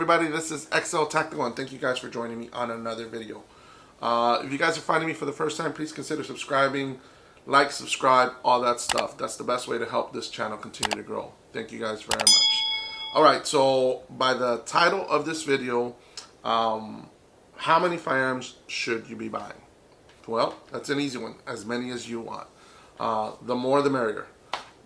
everybody, this is Xltactical, and thank you guys for joining me on another video. If you guys are finding me for the first time, please consider subscribing, like, subscribe, all that stuff. That's the best way to help this channel continue to grow. Thank you guys very much. Alright, so by the title of this video, how many firearms should you be buying? Well, that's an easy one, as many as you want. The more the merrier.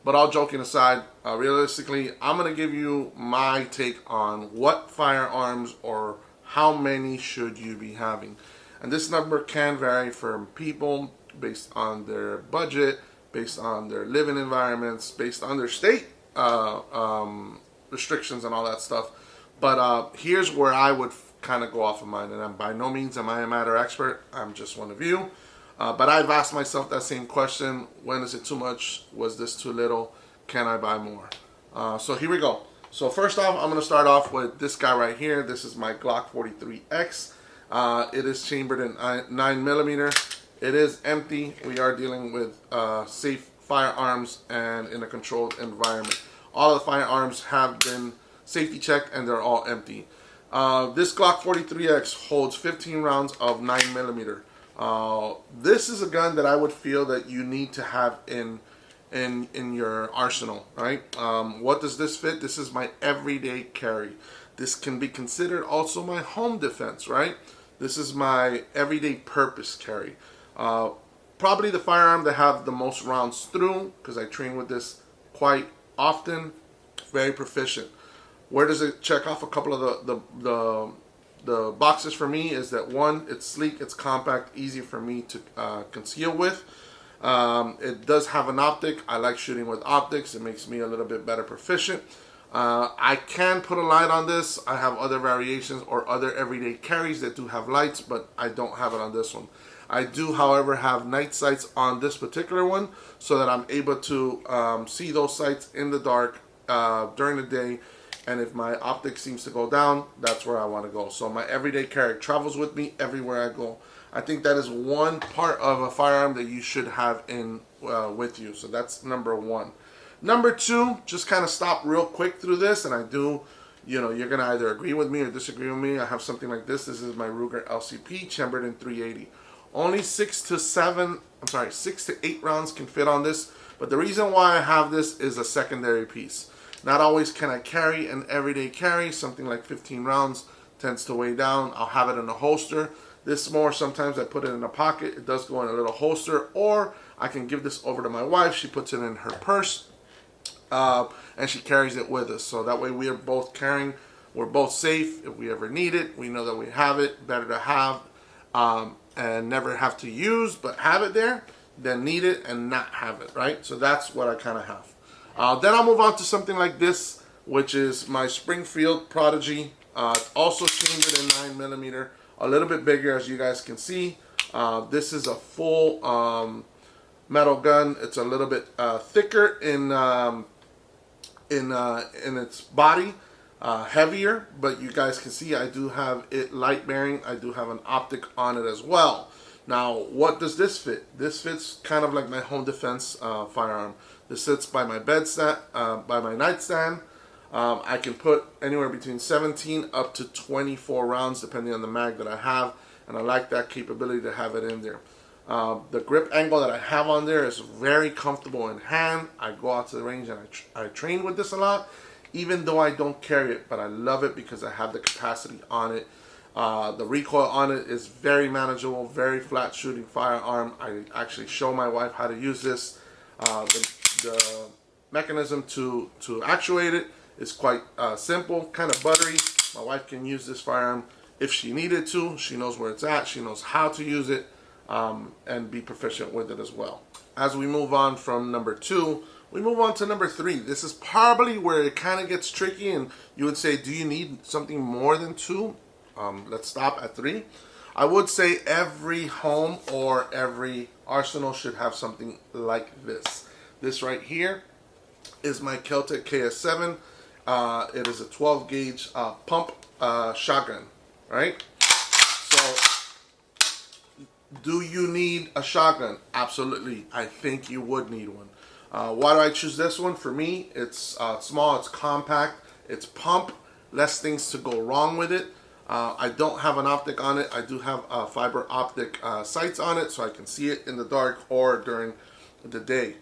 But all joking aside, realistically, I'm going to give you my take on what firearms or how many should you be having. And this number can vary from people based on their budget, based on their living environments, based on their state restrictions and all that stuff. But here's where I would kind of go off of mine. And by no means am I a matter expert. I'm just one of you. But I've asked myself that same question. When is it too much? Was this too little? Can I buy more? So here we go. So first off, I'm going to start off with this guy right here. This is my Glock 43X. It is chambered in 9mm. It is empty. We are dealing with safe firearms and in a controlled environment. All of the firearms have been safety checked and they're all empty. This Glock 43X holds 15 rounds of 9mm. This is a gun that I would feel that you need to have in your arsenal, right? What does this fit? This is my everyday carry. This can be considered also my home defense, right? This is my everyday purpose carry. Probably the firearm that have the most rounds through, because I train with this quite often. Very proficient. Where does it check off a couple of the boxes for me is that one, it's sleek, it's compact, easy for me to conceal with. It does have an optic. I like shooting with optics. It makes me a little bit better proficient. I can put a light on this. I have other variations or other everyday carries that do have lights, but I don't have it on this one. I do, however, have night sights on this particular one so that I'm able to see those sights in the dark during the day. And if my optic seems to go down, that's where I want to go. So my everyday carry travels with me everywhere I go. I think that is one part of a firearm that you should have in with you. So that's number one. Number two, just kind of stop real quick through this. And I do, you know, you're going to either agree with me or disagree with me. I have something like this. This is my Ruger LCP, chambered in 380. Only 6 to 8 rounds can fit on this. But the reason why I have this is a secondary piece. Not always can I carry an everyday carry. Something like 15 rounds tends to weigh down. I'll have it in a holster. This more, sometimes I put it in a pocket. It does go in a little holster. Or I can give this over to my wife. She puts it in her purse. And she carries it with us. So that way we are both carrying. We're both safe. If we ever need it, we know that we have it. Better to have and never have to use, but have it there, than need it and not have it, right? So that's what I kind of have. Then I'll move on to something like this, which is my Springfield Prodigy. Also chambered in 9mm, a little bit bigger, as you guys can see. This is a full metal gun. It's a little bit thicker in its body, heavier, but you guys can see I do have it light bearing. I do have an optic on it as well. Now, what does this fit? This fits kind of like my home defense firearm. This sits by my bedstand, by my nightstand. I can put anywhere between 17 up to 24 rounds, depending on the mag that I have, and I like that capability to have it in there. The grip angle that I have on there is very comfortable in hand. I go out to the range and I train with this a lot, even though I don't carry it, but I love it because I have the capacity on it. The recoil on it is very manageable, very flat shooting firearm. I actually show my wife how to use this. The mechanism to actuate it is quite simple, kind of buttery. My wife can use this firearm if she needed to. She knows where it's at. She knows how to use it and be proficient with it as well. As we move on from number two, we move on to number three. This is probably where it kind of gets tricky, and you would say, do you need something more than two? Let's stop at three. I would say every home or every arsenal should have something like this. This right here is my Celtic KS7. It is a 12 gauge pump shotgun, right? So, do you need a shotgun? Absolutely. I think you would need one. Why do I choose this one? For me, it's small, it's compact, it's pump, less things to go wrong with it. I don't have an optic on it. I do have fiber optic sights on it, so I can see it in the dark or during the day.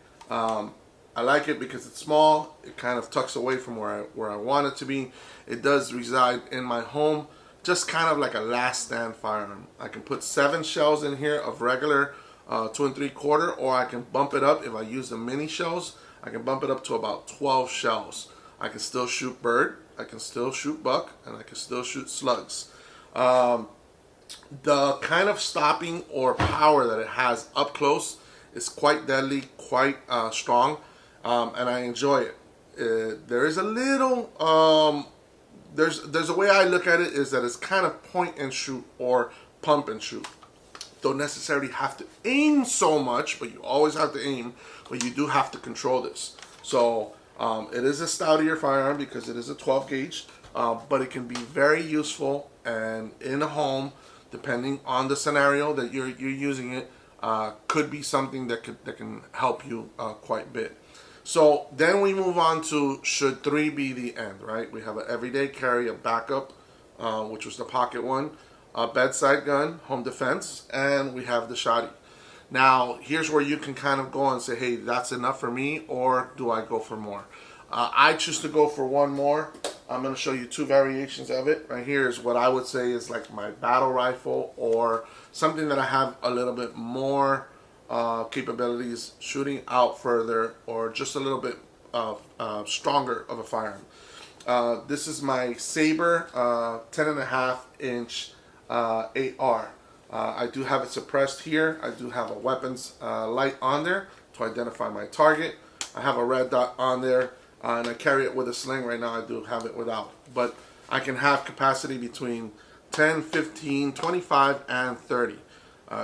I like it because it's small. It kind of tucks away from where I want it to be. It does reside in my home, just kind of like a last stand firearm. I can put 7 shells in here of regular 2 3/4, or I can bump it up. If I use the mini shells, I can bump it up to about 12 shells. I can still shoot bird, I can still shoot buck, and I can still shoot slugs. The kind of stopping or power that it has up close is quite deadly, quite strong, and I enjoy it. There is a little, there's a way I look at it is that it's kind of point and shoot or pump and shoot. Don't necessarily have to aim so much, but you always have to aim, but you do have to control this. So it is a stoutier firearm because it is a 12 gauge, but it can be very useful, and in a home, depending on the scenario that you're using it, could be something that can help you quite a bit. So then we move on to, should 3 be the end, right? We have an everyday carry, a backup, which was the pocket one, a bedside gun, home defense, and we have the shotty. Now, here's where you can kind of go and say, hey, that's enough for me, or do I go for more? I choose to go for one more. I'm going to show you 2 variations of it. Right here is what I would say is like my battle rifle, or something that I have a little bit more capabilities, shooting out further, or just a little bit stronger of a firearm. This is my Saber 10.5 inch AR. I do have it suppressed here. I do have a weapons light on there to identify my target. I have a red dot on there, and I carry it with a sling. Right now I do have it without, but I can have capacity between 10, 15, 25, and 30.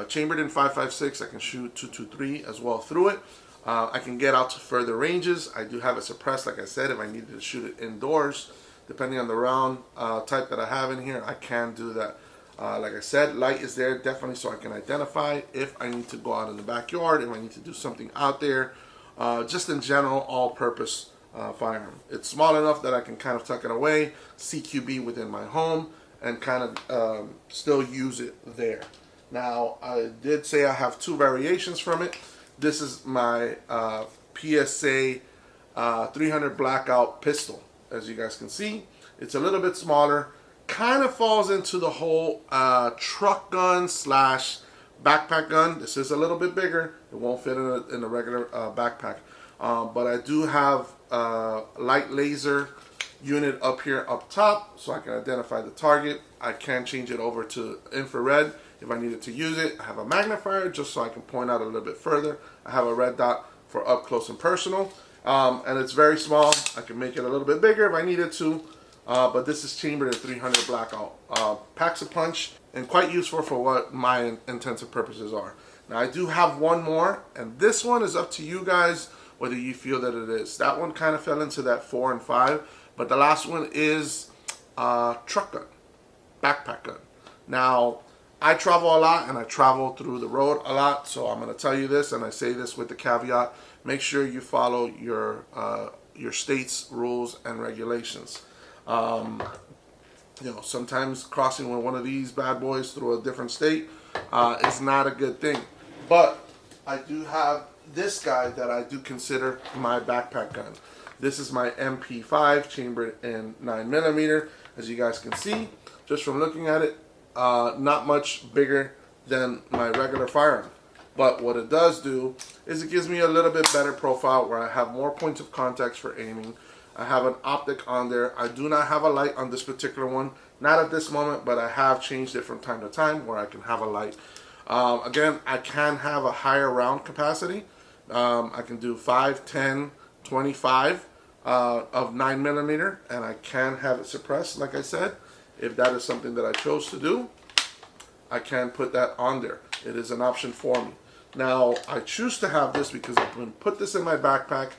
Chambered in 5.56, I can shoot 2.23 as well through it. I can get out to further ranges. I do have it suppressed, like I said. If I needed to shoot it indoors, depending on the round type that I have in here, I can do that. Like I said, light is there definitely so I can identify if I need to go out in the backyard, if I need to do something out there. Just in general, all-purpose firearm. It's small enough that I can kind of tuck it away, CQB within my home, and kind of still use it there. Now, I did say I have 2 variations from it. This is my PSA 300 Blackout pistol. As you guys can see, it's a little bit smaller. Kind of falls into the whole truck gun slash backpack gun. This is a little bit bigger. It won't fit in a regular backpack. But I do have a light laser unit up here up top, so I can identify the target. I can change it over to infrared if I needed to use it. I have a magnifier just so I can point out a little bit further. I have a red dot for up close and personal. And it's very small. I can make it a little bit bigger if I needed to. But this is chambered in 300 Blackout. Packs a punch and quite useful for what my intensive purposes are. Now I do have one more, and this one is up to you guys whether you feel that it is. That one kind of fell into that 4 and 5, but the last one is truck gun, backpack gun. Now, I travel a lot and I travel through the road a lot, so I'm going to tell you this, and I say this with the caveat: make sure you follow your state's rules and regulations. You know, sometimes crossing with one of these bad boys through a different state is not a good thing. But I do have this guy that I do consider my backpack gun. This is my MP5 chambered in 9mm. As you guys can see, just from looking at it, not much bigger than my regular firearm. But what it does do is it gives me a little bit better profile where I have more points of contact for aiming. I have an optic on there. I do not have a light on this particular one, not at this moment, but I have changed it from time to time where I can have a light. Again, I can have a higher round capacity. I can do 5, 10, 25 of 9mm, and I can have it suppressed, like I said. If that is something that I chose to do, I can put that on there. It is an option for me. Now, I choose to have this because I can put this in my backpack,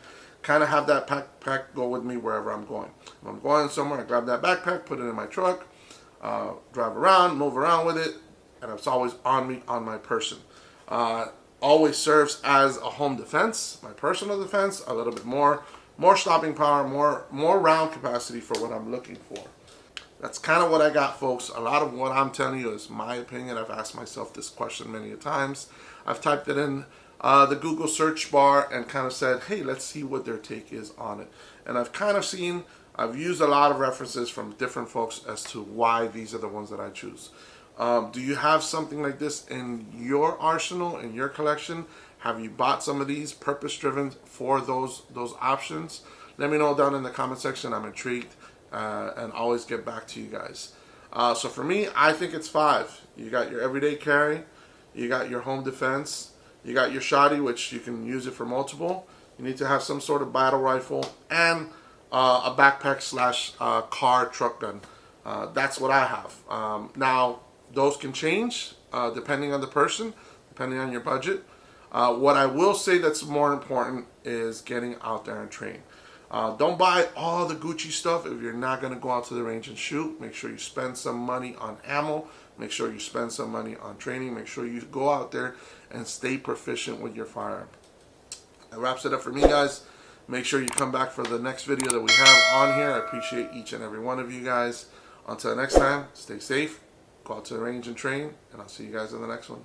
kind of have that backpack go with me wherever I'm going. If I'm going somewhere, I grab that backpack, put it in my truck, drive around, move around with it, and it's always on me, on my person. Always serves as a home defense, my personal defense, a little bit more stopping power, more round capacity for what I'm looking for. That's kind of what I got, folks. A lot of what I'm telling you is my opinion. I've asked myself this question many a times. I've typed it in the Google search bar and kind of said, hey, let's see what their take is on it. And I've kind of seen, I've used a lot of references from different folks as to why these are the ones that I choose. Do you have something like this in your arsenal, in your collection? Have you bought some of these purpose-driven for those options? Let me know down in the comment section. I'm intrigued. And always get back to you guys. So for me, I think it's 5. You got your everyday carry, you got your home defense, you got your shoddy, which you can use it for multiple. You need to have some sort of battle rifle and a backpack slash car truck gun. That's what I have. Now, those can change depending on the person, depending on your budget. What I will say that's more important is getting out there and train. Don't buy all the Gucci stuff if you're not going to go out to the range and shoot. Make sure you spend some money on ammo. Make sure you spend some money on training. Make sure you go out there and stay proficient with your firearm. That wraps it up for me, guys. Make sure you come back for the next video that we have on here. I appreciate each and every one of you guys. Until next time, stay safe, go out to the range and train, and I'll see you guys in the next one.